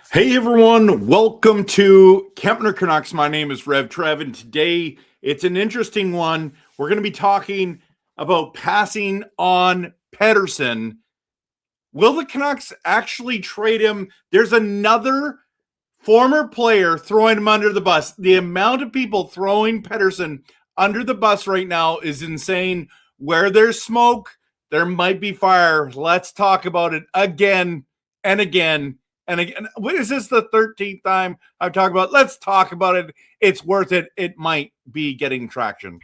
Hey everyone, welcome to Kempner Canucks. My name is RevTrev, and today it's an interesting one. We're going to be talking about passing on Pettersson. Will the Canucks actually trade him? There's another former player throwing him under the bus. The amount of people throwing Pettersson under the bus right now is insane. Where there's smoke, there might be fire. Let's talk about it again and again. And again, is this the 13th time I've talked about? Let's talk about it. It's worth it. It might be getting traction.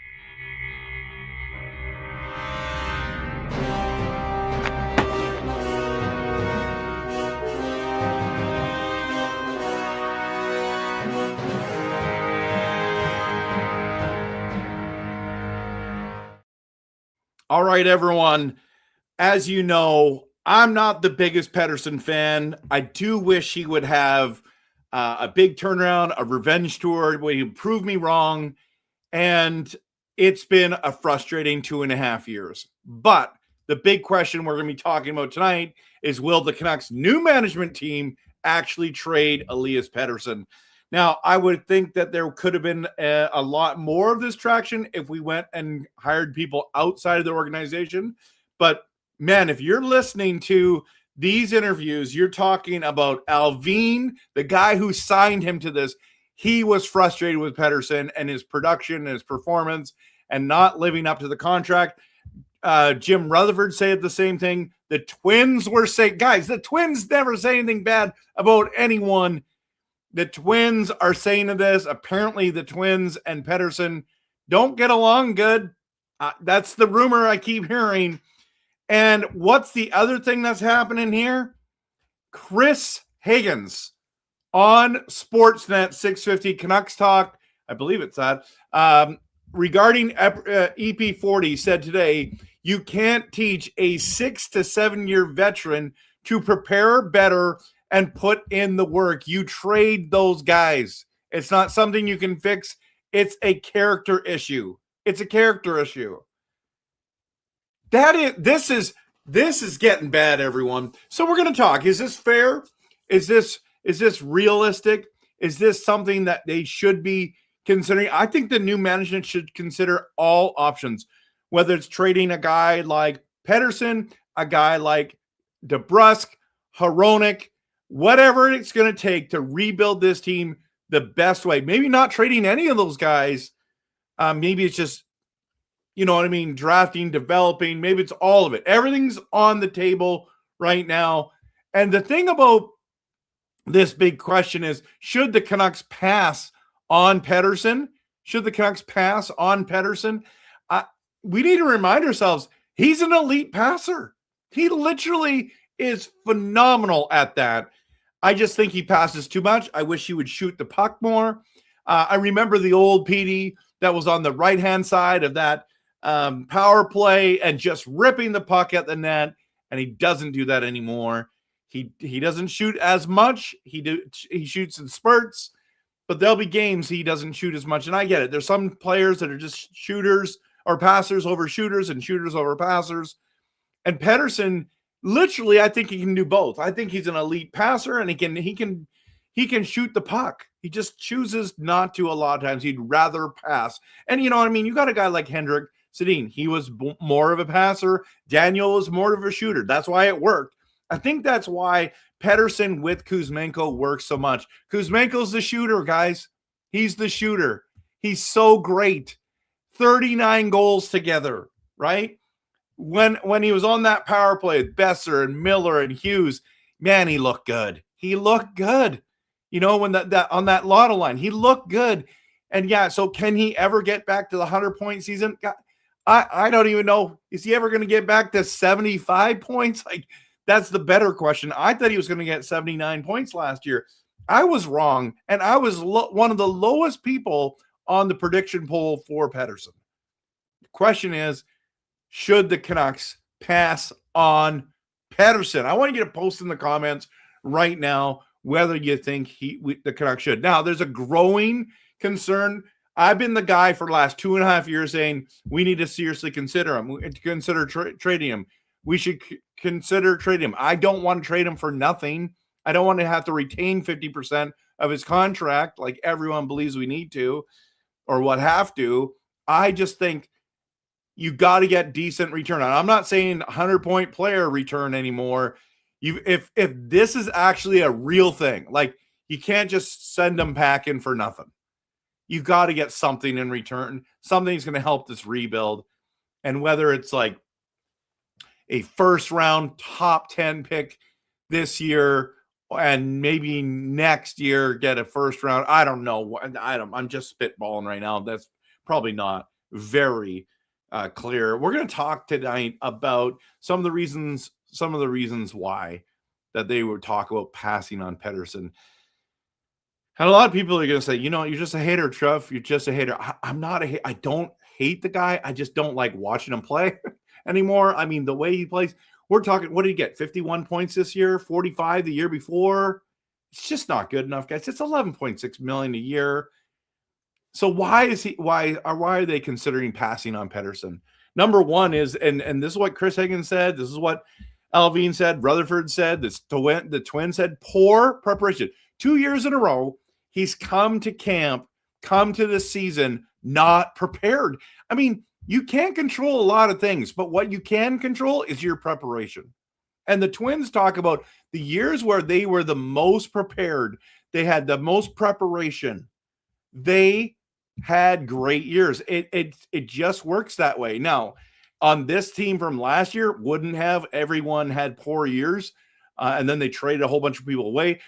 All right, everyone. As you know, I'm not the biggest Pettersson fan. I do wish he would have a big turnaround, a revenge tour where he proved me wrong. And it's been a frustrating 2.5 years. But the big question we're going to be talking about tonight is, will the Canucks' new management team actually trade Elias Pettersson? Now, I would think that there could have been a lot more of this traction if we went and hired people outside of the organization. But man, if you're listening to these interviews, you're talking about Alvin, the guy who signed him to this. He was frustrated with Pettersson and his production and his performance and not living up to the contract. Jim Rutherford said the same thing. The Twins were saying, guys, the Twins never say anything bad about anyone. The Twins are saying this. Apparently, the Twins and Pettersson don't get along good. That's the rumor I keep hearing. And what's the other thing that's happening here? Chris Higgins on Sportsnet 650 Canucks Talk, I believe it's that, regarding EP40 said today, you can't teach a 6 to 7 year veteran to prepare better and put in the work. You trade those guys. It's not something you can fix. It's a character issue. It's a character issue. This is getting bad, everyone. So we're going to talk. Is this fair? Is this realistic? Is this something that they should be considering? I think the new management should consider all options, whether it's trading a guy like Pettersson, a guy like DeBrusk, Hronek, whatever it's going to take to rebuild this team the best way. Maybe not trading any of those guys. Maybe it's just, you know what I mean, drafting, developing. Maybe it's all of it. Everything's on the table right now. And the thing about this big question is, should the Canucks pass on Pettersson? Should the Canucks pass on Pettersson? We need to remind ourselves, he's an elite passer. He literally is phenomenal at that. I just think he passes too much. I wish he would shoot the puck more. I remember the old Petey that was on the right-hand side of that power play and just ripping the puck at the net, and he doesn't do that anymore. He doesn't shoot as much. He shoots in spurts, but there'll be games he doesn't shoot as much, and I get it. There's some players that are just shooters or passers over shooters and shooters over passers, and Pettersson, literally, I think he can do both. I think he's an elite passer, and he can shoot the puck. He just chooses not to a lot of times. He'd rather pass. And you know what I mean? You got a guy like Henrik Sedin. He was more of a passer. Daniel was more of a shooter. That's why it worked. I think that's why Pettersson with Kuzmenko works so much. Kuzmenko's the shooter, guys. He's the shooter. He's so great. 39 goals together, right? When he was on that power play with Besser and Miller and Hughes, man, he looked good. He looked good. You know, when that on that Lotto line, he looked good. And yeah, so can he ever get back to the 100-point season? I don't even know. Is he ever going to get back to 75 points? Like, that's the better question. I thought he was going to get 79 points last year. I was wrong, and I was one of the lowest people on the prediction poll for Pettersson. The question is, should the Canucks pass on Pettersson? I want you to post in the comments right now whether you think the Canucks should. Now, there's a growing concern. I've been the guy for the last 2.5 years saying we need to seriously consider him, trading him. We should consider trading him. I don't want to trade him for nothing. I don't want to have to retain 50% of his contract like everyone believes we need to or what have to. I just think you got to get decent return. And I'm not saying 100-point player return anymore. If this is actually a real thing, like you can't just send them packing for nothing. You got to get something in return. Something's going to help this rebuild. And whether it's like a first round top 10 pick this year and maybe next year get a first round, I don't know. I'm just spitballing right now. That's probably not very clear. We're going to talk tonight about some of the reasons why that they would talk about passing on Pettersson. And a lot of people are going to say, you're just a hater, Trev. You're just a hater. I'm not a hater. I don't hate the guy. I just don't like watching him play anymore. I mean, the way he plays, we're talking, what did he get? 51 points this year, 45 the year before. It's just not good enough, guys. It's $11.6 million a year. So why are they considering passing on Pettersson? Number one is, and this is what Chris Higgins said, this is what Alvin said, Rutherford said, the Twins said, poor preparation. 2 years in a row, he's come to camp, come to this season, not prepared. I mean, you can't control a lot of things, but what you can control is your preparation. And the Twins talk about the years where they were the most prepared, they had the most preparation. They had great years. It just works that way. Now, on this team from last year, wouldn't have everyone had poor years, and then they traded a whole bunch of people away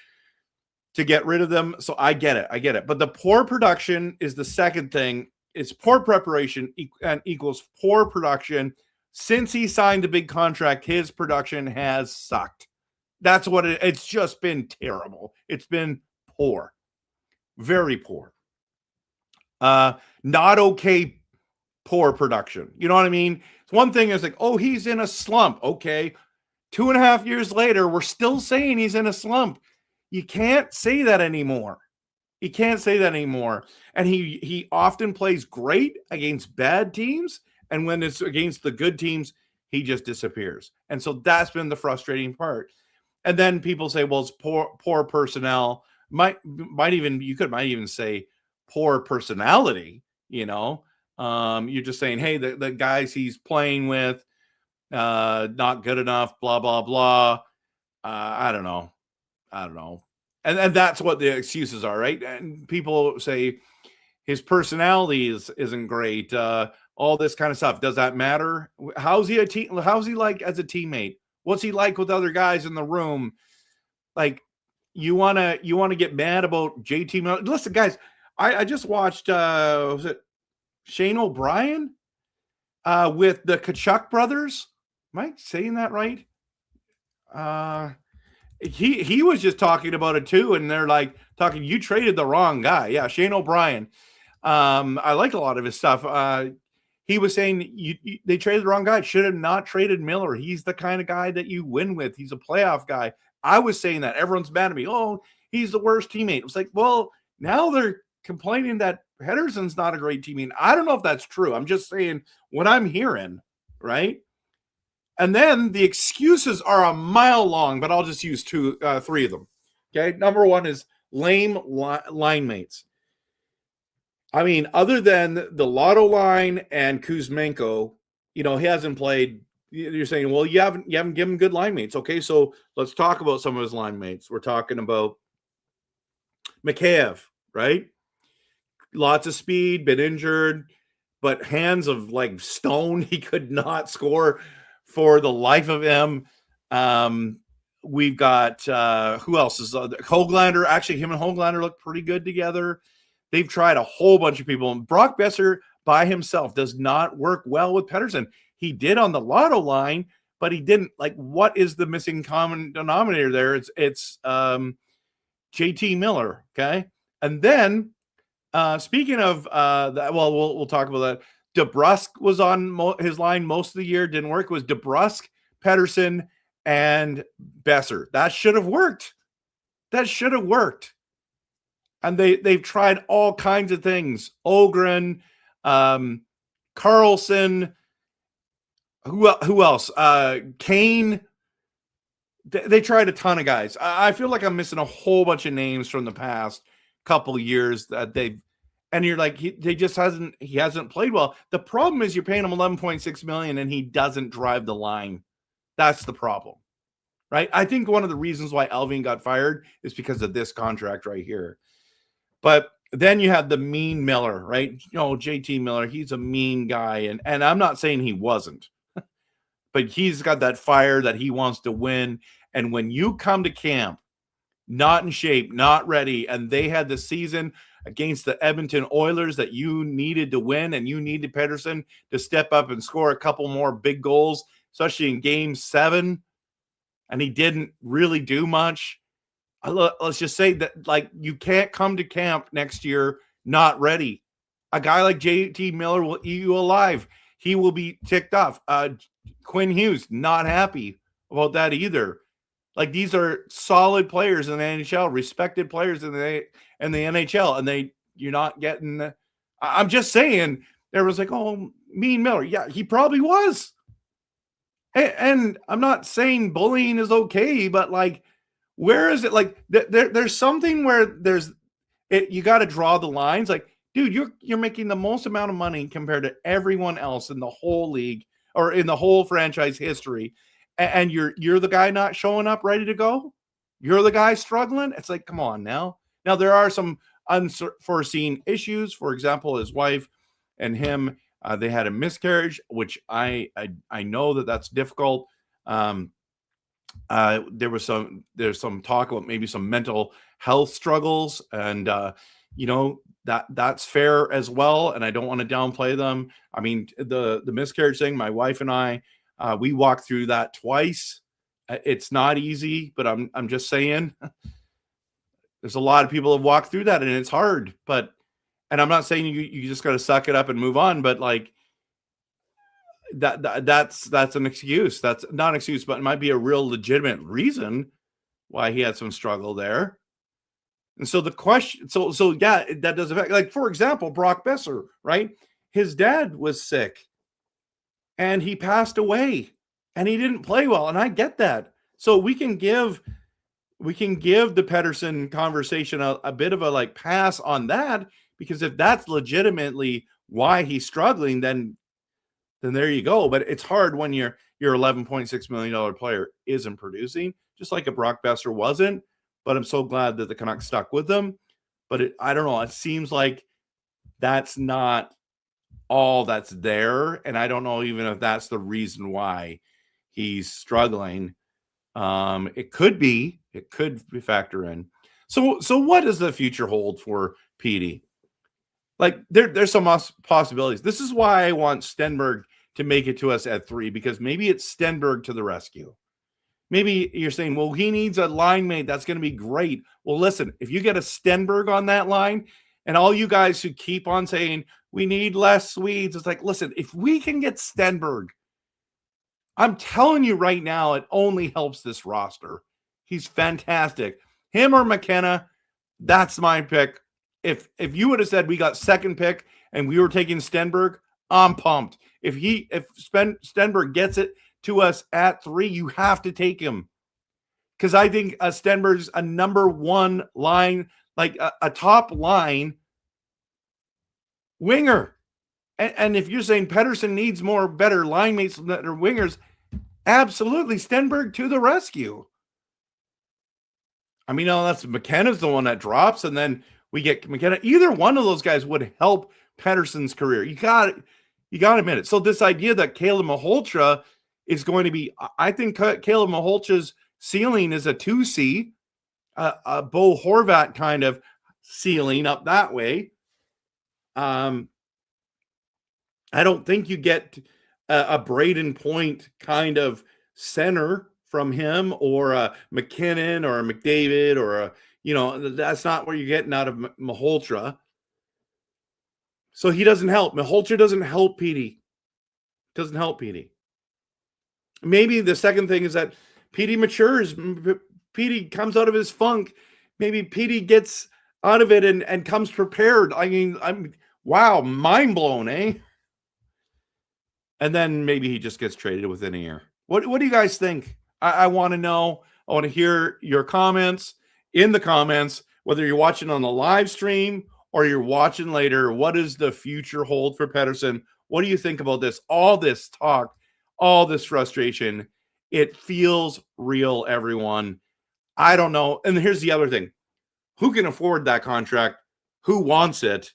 to get rid of them. So I get it. But the poor production is the second thing. It's poor preparation and equals poor production. Since he signed a big contract, his production has sucked. That's what it's just been terrible. It's been poor, very poor. Not okay, poor production. You know what I mean? It's one thing is like, oh, he's in a slump. Okay. 2.5 years later, we're still saying he's in a slump. You can't say that anymore. You can't say that anymore. And he often plays great against bad teams. And when it's against the good teams, he just disappears. And so that's been the frustrating part. And then people say, well, it's poor personnel. Might even say poor personality, you're just saying, hey, the guys he's playing with, not good enough, blah, blah, blah. I don't know. And that's what the excuses are, right? And people say his personality isn't great. All this kind of stuff. Does that matter? How's he like as a teammate? What's he like with other guys in the room? Like, you want to get mad about JT Miller? Listen, guys, I just watched was it Shane O'Brien with the Kachuk brothers? Am I saying that right? He was just talking about it too, and they're like talking, you traded the wrong guy. Yeah, Shane O'Brien. I like a lot of his stuff. He was saying they traded the wrong guy. Should have not traded Miller. He's the kind of guy that you win with. He's a playoff guy. I was saying that. Everyone's mad at me. Oh, he's the worst teammate. It was like, well, now they're complaining that Pettersson's not a great teammate. I don't know if that's true. I'm just saying what I'm hearing, right? And then the excuses are a mile long, but I'll just use three of them. Okay. Number one is lame line mates. I mean, other than the Lotto line and Kuzmenko, he hasn't played. You're saying, well, you haven't given him good line mates. Okay. So let's talk about some of his line mates. We're talking about McKenna, right? Lots of speed, been injured, but hands of like stone. He could not score for the life of him. We've got who else is Höglander? Actually, him and Höglander look pretty good together. They've tried a whole bunch of people. And Brock Besser by himself does not work well with Pettersson. He did on the Lotto line, but he didn't. Like, what is the missing common denominator there? It's JT Miller. Okay, and then speaking of that, well, we'll talk about that. DeBrusk was on his line most of the year. Didn't work. It was DeBrusk, Pettersson, and Besser. That should have worked. And they've tried all kinds of things. Ogren, Carlson, who else? Kane. They tried a ton of guys. I feel like I'm missing a whole bunch of names from the past couple of years that they've, and you're like, he hasn't played well. The problem is you're paying him $11.6 million and he doesn't drive the line. That's the problem, right? I think one of the reasons why Alvin got fired is because of this contract right here. But then you have the mean Miller, right? JT Miller, he's a mean guy. And I'm not saying he wasn't, but he's got that fire that he wants to win. And when you come to camp, not in shape, not ready, and they had the season against the Edmonton Oilers that you needed to win, and you needed Pettersson to step up and score a couple more big goals, especially in Game 7, and he didn't really do much. Let's just say that, like, you can't come to camp next year not ready. A guy like JT Miller will eat you alive. He will be ticked off. Quinn Hughes, not happy about that either. Like, these are solid players in the NHL, respected players in the NHL, and you're not getting. I'm just saying, there was like, oh, mean Miller. Yeah, he probably was. And I'm not saying bullying is okay, but like, where is it? Like, there's something where you got to draw the lines. Like, dude, you're making the most amount of money compared to everyone else in the whole league or in the whole franchise history. And you're the guy not showing up ready to go. You're the guy struggling. It's like, come on now. Now, there are some unforeseen issues. For example, his wife and him, they had a miscarriage, which I know that's difficult. There's some talk about maybe some mental health struggles, and that's fair as well. And I don't want to downplay them. I mean, the miscarriage thing, my wife and I, we walked through that twice. It's not easy, but I'm just saying, there's a lot of people have walked through that, and it's hard. And I'm not saying you just got to suck it up and move on, but like that's an excuse. That's not an excuse, but it might be a real legitimate reason why he had some struggle there. And so the question, so yeah, that does affect. Like, for example, Brock Besser, right? His dad was sick, and he passed away, and he didn't play well, and I get that. So we can give the Pettersson conversation a bit of a like pass on that, because if that's legitimately why he's struggling, then there you go. But it's hard when your $11.6 million player isn't producing, just like a Brock Besser wasn't. But I'm so glad that the Canucks stuck with them. But I don't know. It seems like that's not all that's there. And I don't know even if that's the reason why he's struggling. It could be factor in. So what does the future hold for Petey? Like, there's some possibilities. This is why I want Stenberg to make it to us at 3, because maybe it's Stenberg to the rescue. Maybe you're saying, well, he needs a line mate. That's going to be great. Well, listen, if you get a Stenberg on that line, and all you guys who keep on saying we need less Swedes, it's like, listen, if we can get Stenberg, I'm telling you right now, it only helps this roster. He's fantastic. Him or McKenna, that's my pick. If you would have said we got second pick and we were taking Stenberg, I'm pumped. If Stenberg gets it to us at 3, you have to take him, because I think Stenberg's a number 1 line, like a top line winger. And if you're saying Pettersson needs better line mates that are wingers, absolutely, Stenberg to the rescue. I mean, that's McKenna's the one that drops, and then we get McKenna. Either one of those guys would help Pettersson's career. You got to admit it. So this idea that Caleb Maholtra is going to be, I think Caleb Maholtra's ceiling is a 2C, a Bo Horvat kind of ceiling up that way. I don't think you get a Braden Point kind of center from him, or a McKinnon or a McDavid, or that's not what you're getting out of Maholtra. So he doesn't help. Maholtra doesn't help Petey. Doesn't help Petey. Maybe the second thing is that Petey matures. Petey comes out of his funk. Maybe Petey gets out of it and comes prepared. I mean, wow, mind blown, eh? And then maybe he just gets traded within a year. What do you guys think? I want to know. I want to hear your comments in the comments, whether you're watching on the live stream or you're watching later. What does the future hold for Pettersson? What do you think about this? All this talk, all this frustration. It feels real, everyone. I don't know. And here's the other thing. Who can afford that contract? Who wants it?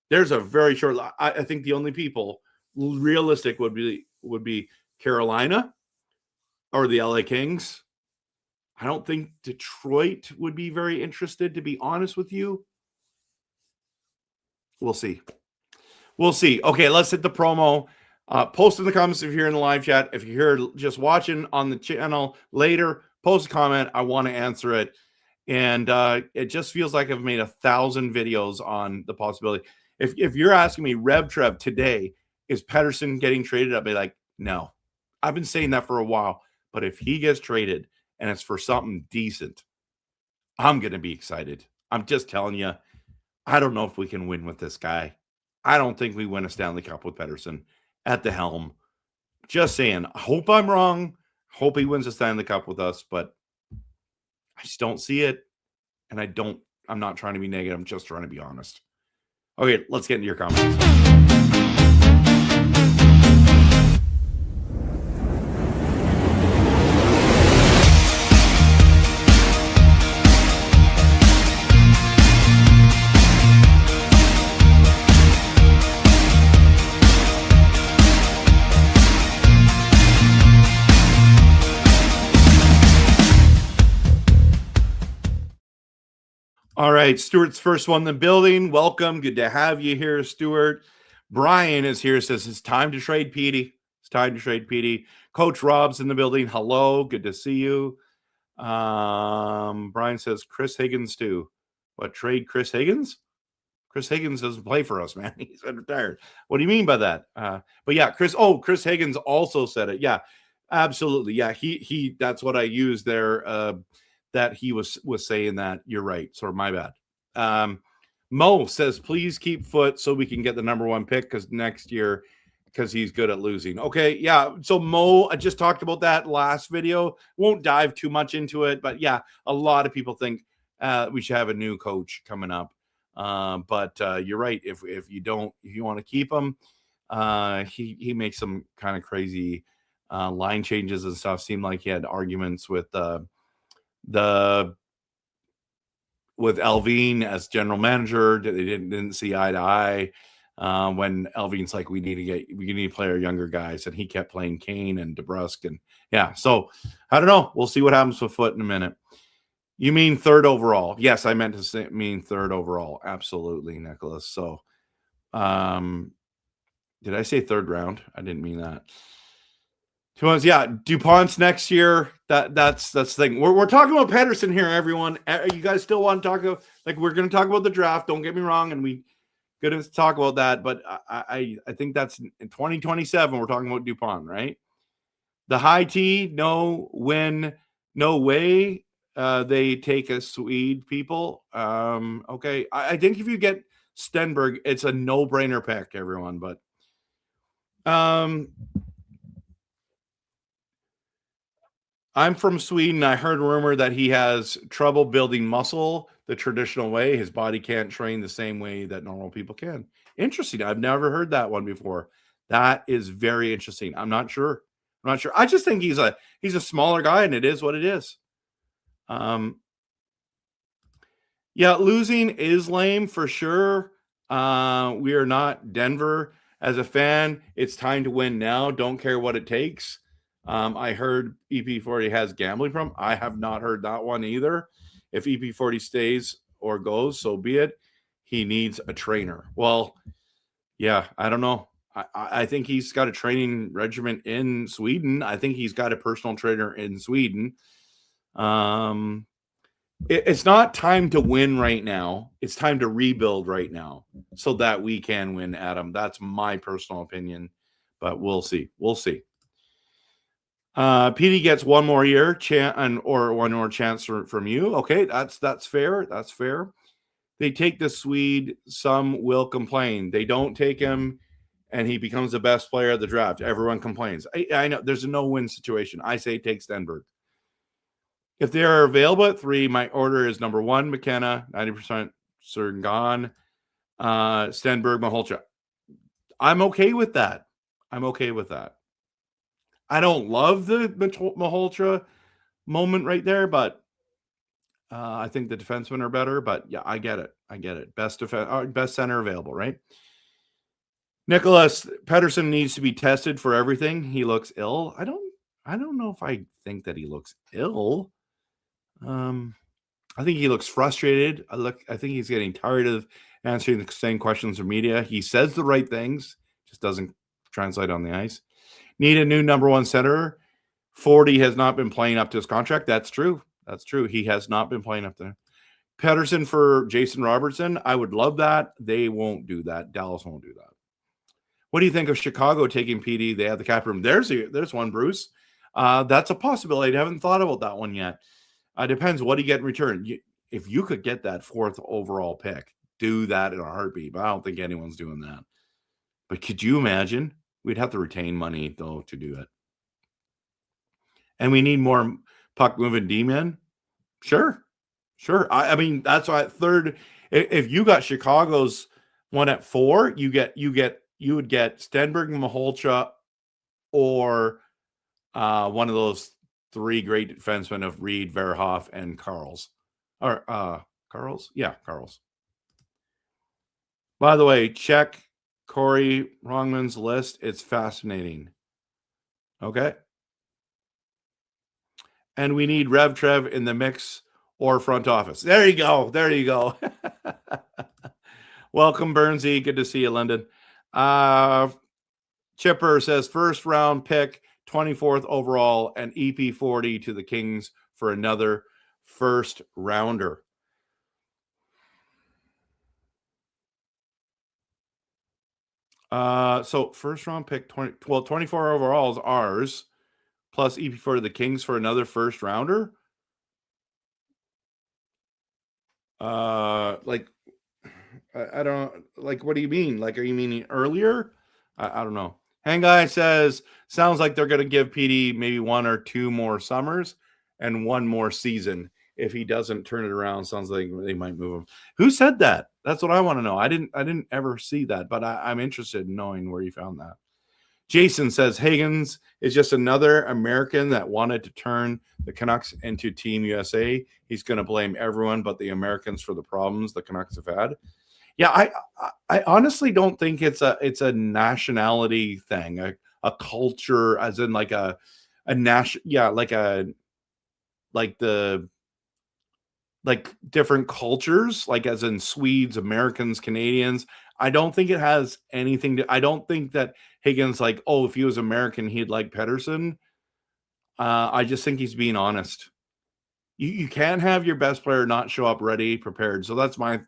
There's a very short. I think the only people realistic would be Carolina or the LA Kings. I don't think Detroit would be very interested, to be honest with you. We'll see. We'll see. Okay, let's hit the promo. Post in the comments if you're in the live chat. If you're here just watching on the channel later, post a comment. I want to answer it. And it just feels like I've made 1,000 videos on the possibility. If you're asking me, RevTrev today, is Pettersson getting traded? I'll be like, no. I've been saying that for a while. But if he gets traded and it's for something decent, I'm going to be excited. I'm just telling you, I don't know if we can win with this guy. I don't think we win a Stanley Cup with Pettersson at the helm. Just saying, I hope I'm wrong. Hope he wins a Stanley Cup with us, but I just don't see it. And I'm not trying to be negative. I'm just trying to be honest. Okay, let's get into your comments. All right, Stuart's first one in the building. Welcome. Good to have you here, Stuart. Brian is here, says it's time to trade Petey. It's time to trade Petey. Coach Rob's in the building. Hello, good to see you. Brian says Chris Higgins too. What, trade Chris Higgins? Chris Higgins doesn't play for us, man. He's retired. What do you mean by that? But yeah, Chris Higgins also said it. Yeah, absolutely. Yeah, he that's what I used there. That he was saying that. You're right. Sorry, my bad. Mo says, please keep Foot so we can get the number 1 pick next year because he's good at losing. Okay, yeah. So Mo, I just talked about that last video. Won't dive too much into it, but yeah, a lot of people think we should have a new coach coming up. But you're right. If you want to keep him, he makes some kind of crazy line changes and stuff. Seemed like he had arguments with Alvin as general manager. They didn't see eye to eye when Alvin's like, we need to play our younger guys, and he kept playing Kane and DeBrusque, and yeah. So I don't know. We'll see what happens with Foot in a minute. You mean 3rd overall? Yes, I meant to mean 3rd overall. Absolutely, Nicholas. So, did I say 3rd round? I didn't mean that. Yeah, DuPont's next year. That's the thing. We're talking about Pettersson here, everyone. You guys still want to talk about, like, we're going to talk about the draft. Don't get me wrong, and we going to talk about that. But I think that's in 2027. We're talking about DuPont, right? The high T, no win, no way. They take a Swede, people. Okay, I think if you get Stenberg, it's a no-brainer pick, everyone. But I'm from Sweden. I heard a rumor that he has trouble building muscle the traditional way. His body can't train the same way that normal people can. Interesting. I've never heard that one before. That is very interesting. I'm not sure. I just think he's a smaller guy, and it is what it is. Yeah, losing is lame for sure. We are not Denver. As a fan, it's time to win now. Don't care what it takes. I heard EP40 has gambling problem. I have not heard that one either. If EP40 stays or goes, so be it. He needs a trainer. Well, yeah, I don't know. I think he's got a training regimen in Sweden. I think he's got a personal trainer in Sweden. It's not time to win right now. It's time to rebuild right now so that we can win, Adam. That's my personal opinion, but we'll see. Petey gets one more year or one more chance from you. Okay, that's fair. That's fair. They take the Swede. Some will complain. They don't take him, and he becomes the best player of the draft. Everyone complains. I know there's a no-win situation. I say take Stenberg. If they are available at 3, my order is number 1, McKenna, 90% certain gone. Stenberg, Maholcha. I'm okay with that. I'm okay with that. I don't love the Maholcha moment right there, but I think the defensemen are better. But yeah, I get it. I get it. Best center available, right? Nicholas Pettersson needs to be tested for everything. He looks ill. I don't know if I think that he looks ill. I think he looks frustrated. I think he's getting tired of answering the same questions from media. He says the right things, just doesn't translate on the ice. Need a new number 1 center. 40 has not been playing up to his contract. That's true. That's true. He has not been playing up there. Pettersson for Jason Robertson. I would love that. They won't do that. Dallas won't do that. What do you think of Chicago taking Petey? They have the cap room. There's one, Bruce. That's a possibility. I haven't thought about that one yet. Depends what you get in return. If you could get that 4th overall pick, do that in a heartbeat. But I don't think anyone's doing that. But could you imagine? We'd have to retain money, though, to do it. And we need more puck-moving D-men? Sure. I mean, that's why at 3rd, if you got Chicago's one at 4, you would get Stenberg and Maholcha or one of those 3 great defensemen of Reed, Verhoeff, and Carls. Or Carls? Yeah, Carls. By the way, check Corey Rongman's list. It's fascinating. Okay. And we need RevTrev in the mix or front office. There you go. There you go. Welcome, Bernsey. Good to see you, London. Chipper says 1st round pick, 24th overall, and EP40 to the Kings for another 1st rounder. So 1st round pick, 24 overall is ours, plus EP4 to the Kings for another 1st rounder. Like, I don't, like, what do you mean? Like, are you meaning earlier? I don't know. Hang Guy says, sounds like they're going to give Petey maybe 1 or 2 more summers and 1 more season. If he doesn't turn it around, sounds like they might move him. Who said that? That's what I want to know. I didn't ever see that, but I'm interested in knowing where you found that. Jason says Higgins is just another American that wanted to turn the Canucks into Team USA. He's going to blame everyone but the Americans for the problems the Canucks have had. Yeah, I honestly don't think it's a nationality thing, a culture, as in like a national, yeah, like different cultures, like as in Swedes, Americans, Canadians. I don't think it has anything to. I don't think that Higgins, like, oh, if he was American, he'd like Pettersson. I just think he's being honest. You can't have your best player not show up ready, prepared. So that's my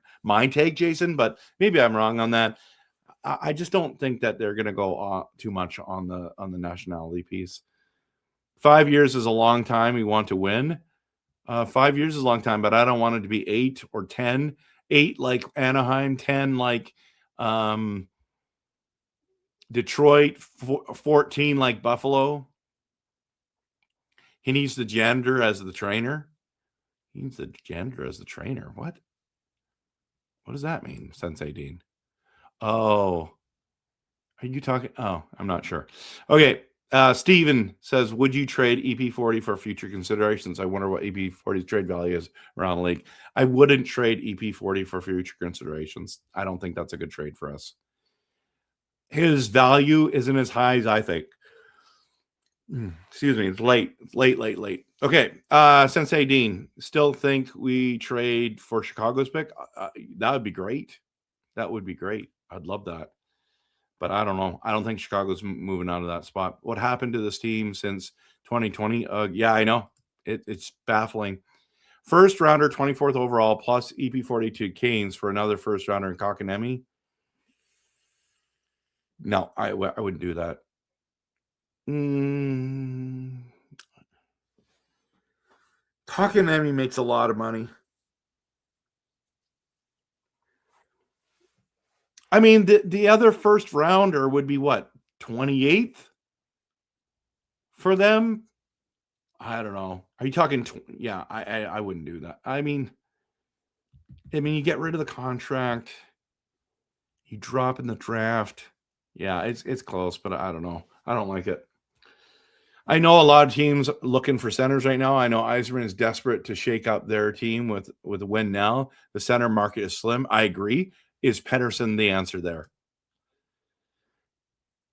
take, Jason. But maybe I'm wrong on that. I just don't think that they're going to go too much on the nationality piece. 5 years is a long time. We want to win. 5 years is a long time, but I don't want it to be 8 or 10. 8 like Anaheim, 10 like Detroit, 14 like Buffalo. He needs the janitor as the trainer. He needs the janitor as the trainer. What does that mean, Sensei Dean? Oh, are you talking? Oh, I'm not sure. Okay. Steven says, would you trade EP40 for future considerations? I wonder what EP40's trade value is around the league. I wouldn't trade EP40 for future considerations. I don't think that's a good trade for us. His value isn't as high as I think. Excuse me. It's late. It's late. Okay. Sensei Dean, still think we trade for Chicago's pick? That would be great. That would be great. I'd love that. But I don't know. I don't think Chicago's moving out of that spot. What happened to this team since 2020? Yeah, I know. It's baffling. 1st rounder, 24th overall, plus EP42 Canes for another 1st rounder in Kotkaniemi. No, I wouldn't do that. Kotkaniemi makes a lot of money. I mean, the other 1st rounder would be what, 28th for them? I don't know. Are you talking? Yeah, I wouldn't do that. I mean, you get rid of the contract, you drop in the draft. Yeah, it's close, but I don't know. I don't like it. I know a lot of teams looking for centers right now. I know Yzerman is desperate to shake up their team with a win now. The center market is slim. I agree. Is Pettersson the answer there?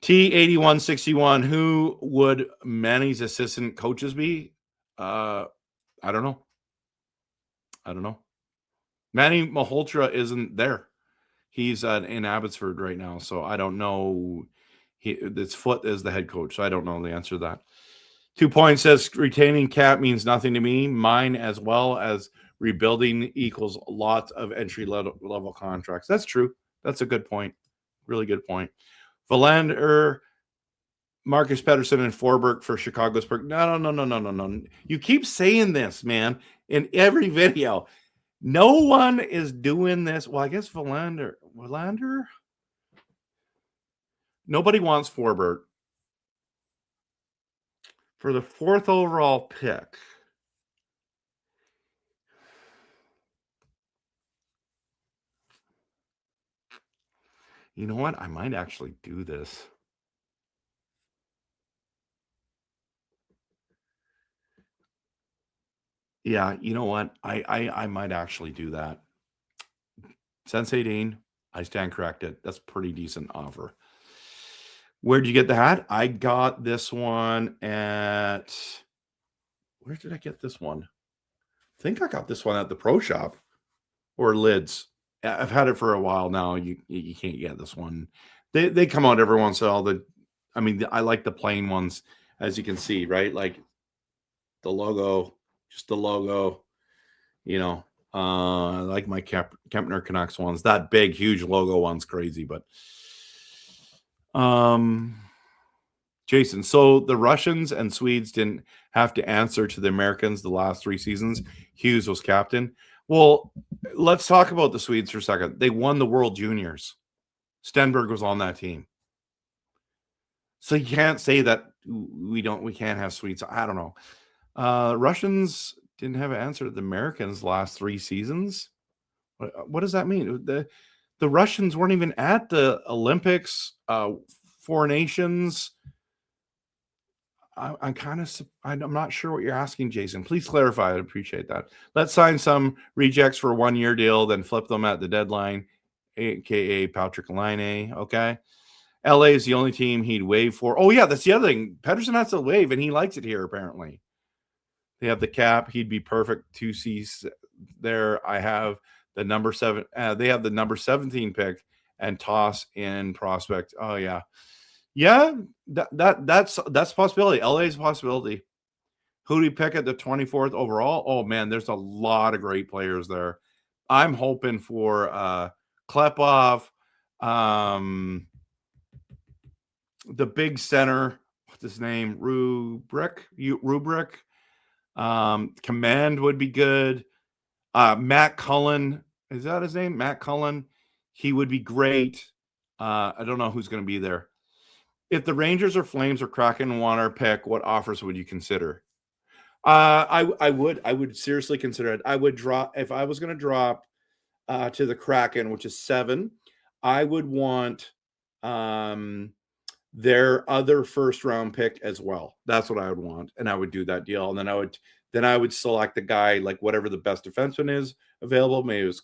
T8161, who would Manny's assistant coaches be? I don't know. Manny Malhotra isn't there. He's in Abbotsford right now, so I don't know. It's Foot is the head coach, so I don't know the answer to that. 2 points says retaining cap means nothing to me. Mine as well as rebuilding equals lots of entry level contracts. That's true. That's a good point. Really good point. Verlander, Marcus Pettersson, and Forberg for Chicago's Perk. No. You keep saying this, man, in every video. No one is doing this. Well, I guess Verlander. Nobody wants Forberg for the 4th overall pick. You know what? I might actually do this. Yeah, you know what? I might actually do that. Sensei Dean, I stand corrected. That's a pretty decent offer. Where'd you get the hat? I got this one at... Where did I get this one? I think I got this one at the Pro Shop or Lids. I've had it for a while now. You can't get this one. They come out every once in a while. I like the plain ones, as you can see, right? Like the logo, just the logo. I like my Kempner Canucks ones. That big, huge logo one's crazy, but Jason, so the Russians and Swedes didn't have to answer to the Americans the last 3 seasons. Hughes was captain. Well, let's talk about the Swedes for a second. They won the World Juniors. Stenberg was on that team. So you can't say that we can't have Swedes. I don't know. Russians didn't have an answer to the Americans last 3 seasons. What does that mean? The Russians weren't even at the Olympics, 4 nations. I'm not sure what you're asking, Jason. Please clarify. I'd appreciate that. Let's sign some rejects for a 1-year deal, then flip them at the deadline, aka Patrick Laine. Okay. LA is the only team he'd waive for. Oh, yeah, that's the other thing. Pettersson has to waive, and he likes it here, apparently. They have the cap. He'd be perfect 2Cs there. I have the number 7. They have the number 17 pick and toss in prospect. Oh, yeah. Yeah, that's a possibility. LA's a possibility. Who do you pick at the 24th overall? Oh, man, there's a lot of great players there. I'm hoping for Klepov, the big center. What's his name? Rubrick. Command would be good. Matt Cullen. Is that his name? Matt Cullen. He would be great. I don't know who's going to be there. If the Rangers or Flames or Kraken want our pick, what offers would you consider? I would seriously consider it. I would drop if I was going to drop to the Kraken, which is 7. I would want their other first round pick as well. That's what I would want, and I would do that deal. And then I would select the guy, like whatever the best defenseman is available. Maybe it was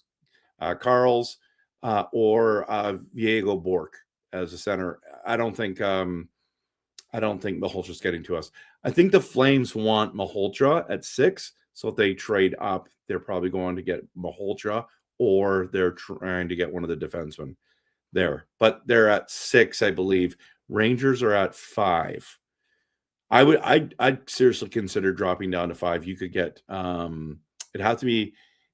Carl's or Diego Bork as a center. I don't think Malholtra's getting to us. I think the Flames want Malhotra at 6. So if they trade up, they're probably going to get Malhotra, or they're trying to get one of the defensemen there. But they're at 6, I believe. Rangers are at 5. I'd seriously consider dropping down to 5. You could get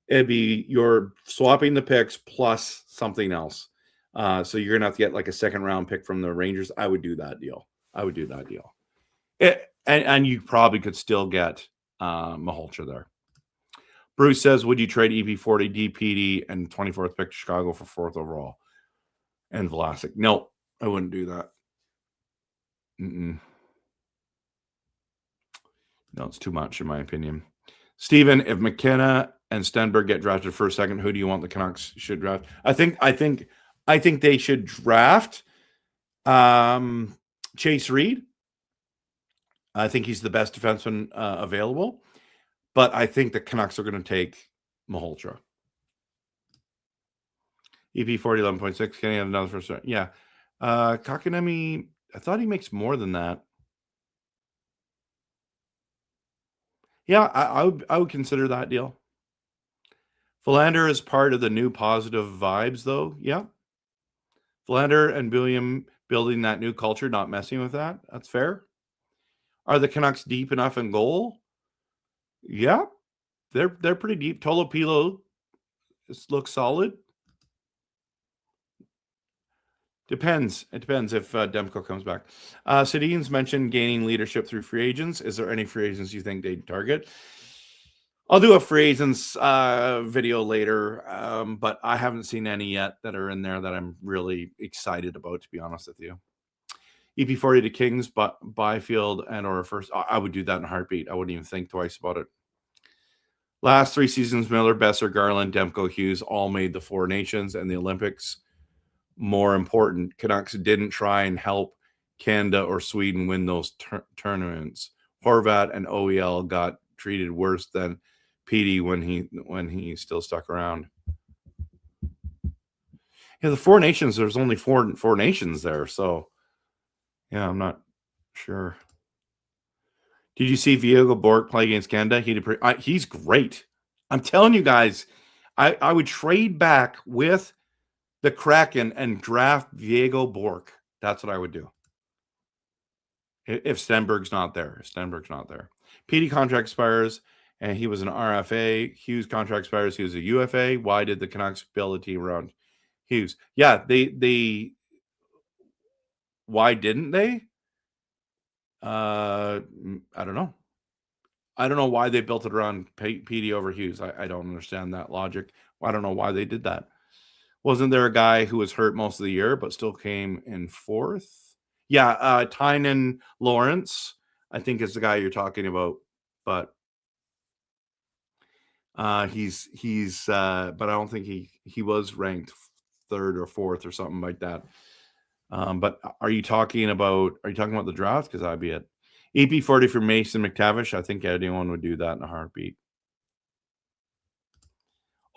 it'd be you're swapping the picks plus something else. So you're gonna have to get like a 2nd round pick from the Rangers. I would do that deal. And you probably could still get Malhotra there. Bruce says, would you trade EP40, DPD, and 24th pick to Chicago for 4th overall? And Vlasic. No, I wouldn't do that. No, it's too much in my opinion. Steven, if McKenna and Stenberg get drafted first, second, who do you want the Canucks should draft? I think they should draft Chase Reed. I think he's the best defenseman available, but I think the Canucks are going to take Malhotra. EP 40, 11.6. Can he have another first? Yeah. Kakanemi, I thought he makes more than that. Yeah, I would consider that deal. Philander is part of the new positive vibes, though. Yeah. Philander and William building that new culture, not messing with that. That's fair. Are the Canucks deep enough in goal? Yeah. They're pretty deep. Tolopilo looks solid. Depends. It depends if Demko comes back. Sedin's mentioned gaining leadership through free agents. Is there any free agents you think they'd target? I'll do a free agents video later, but I haven't seen any yet that are in there that I'm really excited about, to be honest with you. EP40 to Kings, but Byfield and or first. I would do that in a heartbeat. I wouldn't even think twice about it. Last 3 seasons, Miller, Besser, Garland, Demko, Hughes all made the 4 Nations and the Olympics. More important, Canucks didn't try and help Canada or Sweden win those tournaments. Horvat and OEL got treated worse than Petey when he still stuck around. Yeah, the 4 Nations, there's only four nations there, so yeah, I'm not sure. Did you see Diego Bork play against Canada? He's great. I'm telling you guys, I would trade back with the Kraken and draft Diego Bork. That's what I would do. If Stenberg's not there. Petey contract expires, and he was an RFA. Hughes contract expires. He was a UFA. Why did the Canucks build a team around Hughes? Yeah, they why didn't they? I don't know. I don't know why they built it around Petey over Hughes. I don't understand that logic. I don't know why they did that. Wasn't there a guy who was hurt most of the year but still came in 4th? Yeah, Tynan Lawrence, I think is the guy you're talking about. But he's but I don't think he was ranked 3rd or 4th or something like that. But are you talking about the draft? Because I'd be it. EP 40 for Mason McTavish. I think anyone would do that in a heartbeat.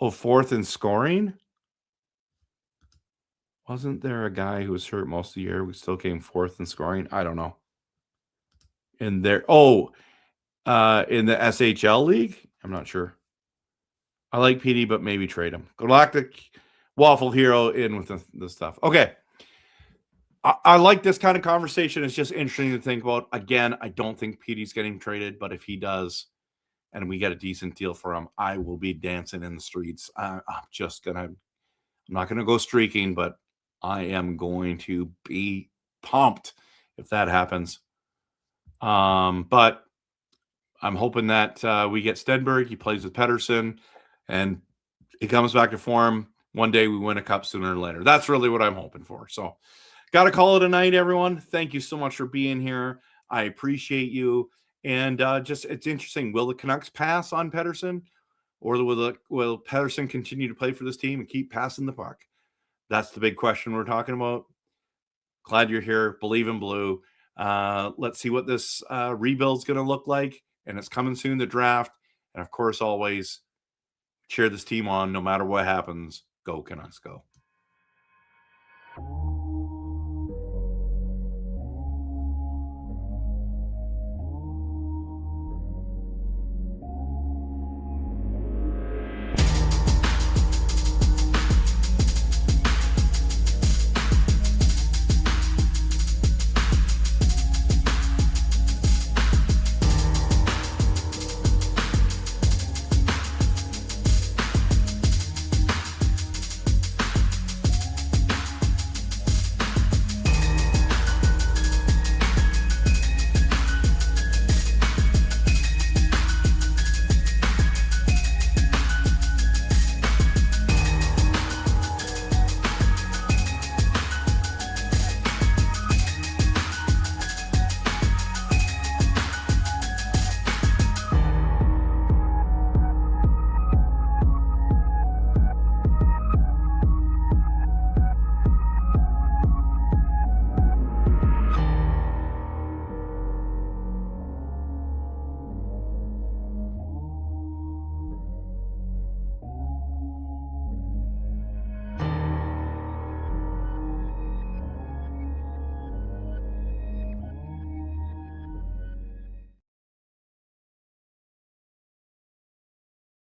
Oh, 4th in scoring? Wasn't there a guy who was hurt most of the year who still came 4th in scoring? I don't know. In there, in the SHL league? I'm not sure. I like Petey, but maybe trade him. Galactic Waffle Hero in with the stuff. Okay. I like this kind of conversation. It's just interesting to think about. Again, I don't think Petey's getting traded, but if he does and we get a decent deal for him, I will be dancing in the streets. I'm not going to go streaking, but I am going to be pumped if that happens. But I'm hoping that we get Stenberg. He plays with Pettersson, and he comes back to form. One day we win a cup sooner or later. That's really what I'm hoping for. So, got to call it a night, everyone. Thank you so much for being here. I appreciate you. And it's interesting. Will the Canucks pass on Pettersson, or will Pettersson continue to play for this team and keep passing the puck? That's the big question we're talking about. Glad you're here. Believe in blue. Let's see what this rebuild's going to look like. And it's coming soon, the draft. And of course, always cheer this team on no matter what happens. Go Canucks, go.